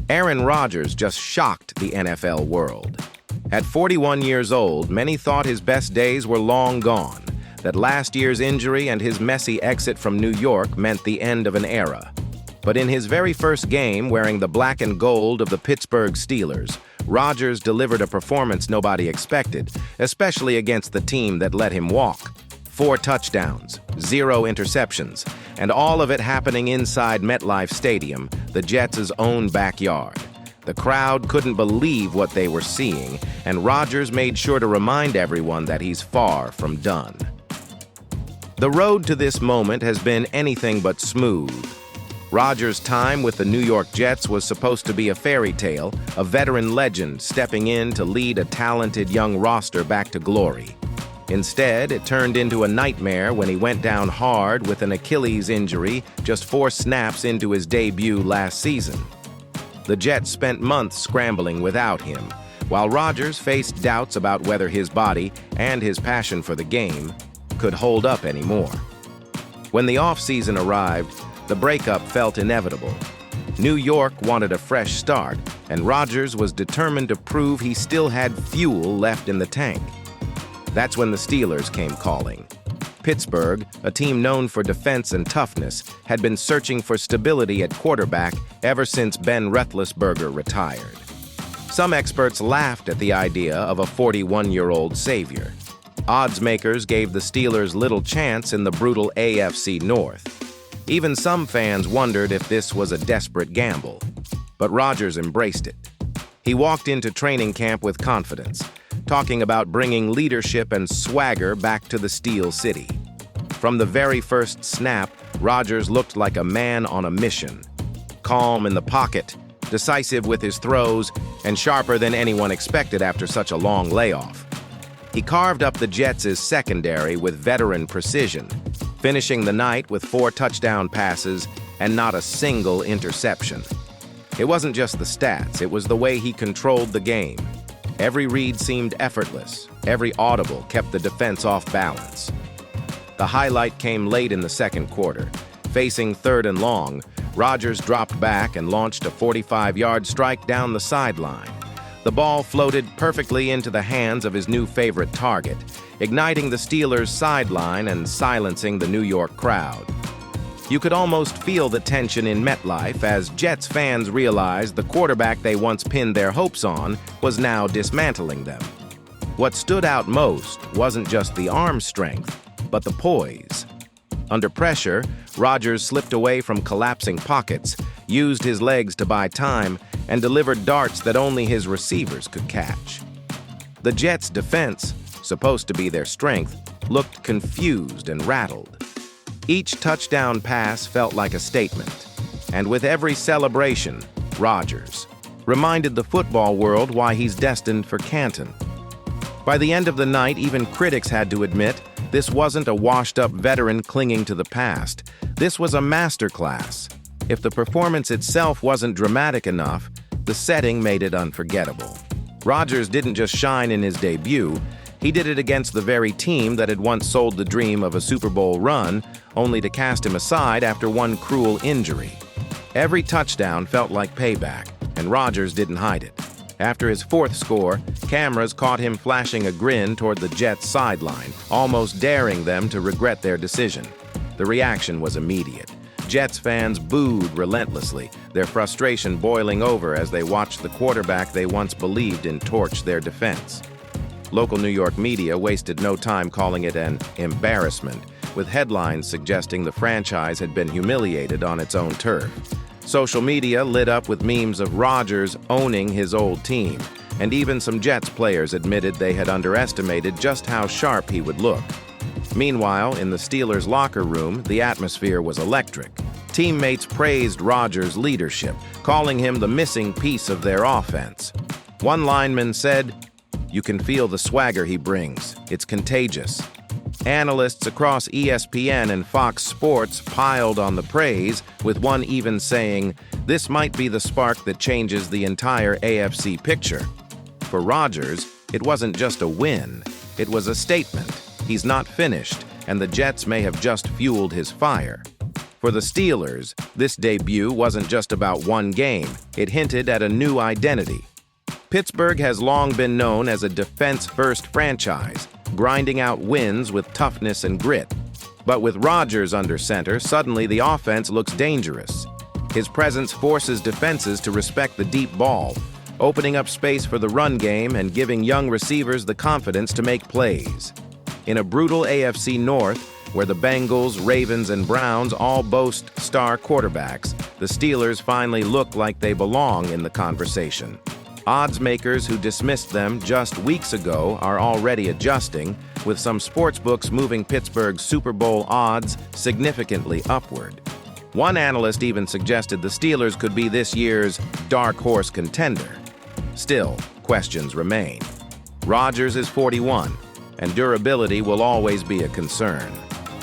Aaron Rodgers just shocked the NFL world. At 41 years old, many thought his best days were long gone, that last year's injury and his messy exit from New York meant the end of an era. But in his very first game, wearing the black and gold of the Pittsburgh Steelers, Rodgers delivered a performance nobody expected, especially against the team that let him walk. 4 touchdowns, 0 interceptions, and all of it happening inside MetLife Stadium, the Jets' own backyard. The crowd couldn't believe what they were seeing, and Rodgers made sure to remind everyone that he's far from done. The road to this moment has been anything but smooth. Rodgers' time with the New York Jets was supposed to be a fairy tale, a veteran legend stepping in to lead a talented young roster back to glory. Instead, it turned into a nightmare when he went down hard with an Achilles injury just 4 snaps into his debut last season. The Jets spent months scrambling without him, while Rodgers faced doubts about whether his body and his passion for the game could hold up anymore. When the offseason arrived, the breakup felt inevitable. New York wanted a fresh start, and Rodgers was determined to prove he still had fuel left in the tank. That's when the Steelers came calling. Pittsburgh, a team known for defense and toughness, had been searching for stability at quarterback ever since Ben Roethlisberger retired. Some experts laughed at the idea of a 41-year-old savior. Odds makers gave the Steelers little chance in the brutal AFC North. Even some fans wondered if this was a desperate gamble. But Rodgers embraced it. He walked into training camp with confidence, talking about bringing leadership and swagger back to the Steel City. From the very first snap, Rodgers looked like a man on a mission. Calm in the pocket, decisive with his throws, and sharper than anyone expected after such a long layoff. He carved up the Jets' secondary with veteran precision, finishing the night with 4 touchdown passes and not a single interception. It wasn't just the stats, it was the way he controlled the game. Every read seemed effortless. Every audible kept the defense off balance. The highlight came late in the second quarter. Facing 3rd and long, Rodgers dropped back and launched a 45-yard strike down the sideline. The ball floated perfectly into the hands of his new favorite target, igniting the Steelers' sideline and silencing the New York crowd. You could almost feel the tension in MetLife as Jets fans realized the quarterback they once pinned their hopes on was now dismantling them. What stood out most wasn't just the arm strength, but the poise. Under pressure, Rodgers slipped away from collapsing pockets, used his legs to buy time, and delivered darts that only his receivers could catch. The Jets' defense, supposed to be their strength, looked confused and rattled. Each touchdown pass felt like a statement, and with every celebration, Rodgers reminded the football world why he's destined for Canton. By the end of the night, even critics had to admit this wasn't a washed-up veteran clinging to the past. This was a masterclass. If the performance itself wasn't dramatic enough, the setting made it unforgettable. Rodgers didn't just shine in his debut, he did it against the very team that had once sold the dream of a Super Bowl run, only to cast him aside after one cruel injury. Every touchdown felt like payback, and Rodgers didn't hide it. After his 4th score, cameras caught him flashing a grin toward the Jets' sideline, almost daring them to regret their decision. The reaction was immediate. Jets fans booed relentlessly, their frustration boiling over as they watched the quarterback they once believed in torch their defense. Local New York media wasted no time calling it an embarrassment, with headlines suggesting the franchise had been humiliated on its own turf. Social media lit up with memes of Rodgers owning his old team, and even some Jets players admitted they had underestimated just how sharp he would look. Meanwhile, in the Steelers' locker room, the atmosphere was electric. Teammates praised Rodgers' leadership, calling him the missing piece of their offense. One lineman said, "You can feel the swagger he brings. It's contagious." Analysts across ESPN and Fox Sports piled on the praise, with one even saying, "This might be the spark that changes the entire AFC picture." For Rodgers, it wasn't just a win. It was a statement. He's not finished, and the Jets may have just fueled his fire. For the Steelers, this debut wasn't just about one game. It hinted at a new identity. Pittsburgh has long been known as a defense-first franchise, grinding out wins with toughness and grit. But with Rodgers under center, suddenly the offense looks dangerous. His presence forces defenses to respect the deep ball, opening up space for the run game and giving young receivers the confidence to make plays. In a brutal AFC North, where the Bengals, Ravens, and Browns all boast star quarterbacks, the Steelers finally look like they belong in the conversation. Odds makers who dismissed them just weeks ago are already adjusting, with some sportsbooks moving Pittsburgh's Super Bowl odds significantly upward. One analyst even suggested the Steelers could be this year's dark horse contender. Still, questions remain. Rodgers is 41, and durability will always be a concern.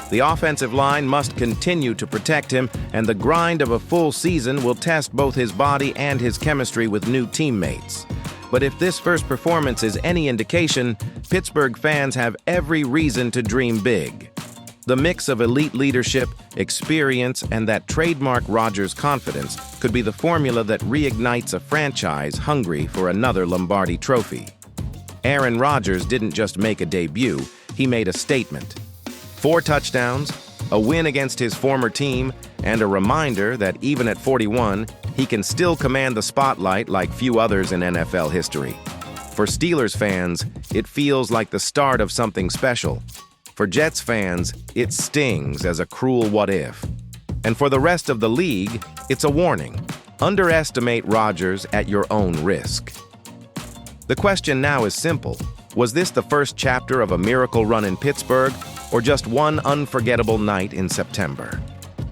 The offensive line must continue to protect him, and the grind of a full season will test both his body and his chemistry with new teammates. But if this first performance is any indication, Pittsburgh fans have every reason to dream big. The mix of elite leadership, experience, and that trademark Rodgers confidence could be the formula that reignites a franchise hungry for another Lombardi trophy. Aaron Rodgers didn't just make a debut, he made a statement. 4 touchdowns, a win against his former team, and a reminder that even at 41, he can still command the spotlight like few others in NFL history. For Steelers fans, it feels like the start of something special. For Jets fans, it stings as a cruel what-if. And for the rest of the league, it's a warning. Underestimate Rodgers at your own risk. The question now is simple. Was this the first chapter of a miracle run in Pittsburgh, or just one unforgettable night in September?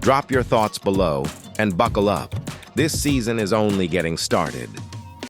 Drop your thoughts below and buckle up. This season is only getting started.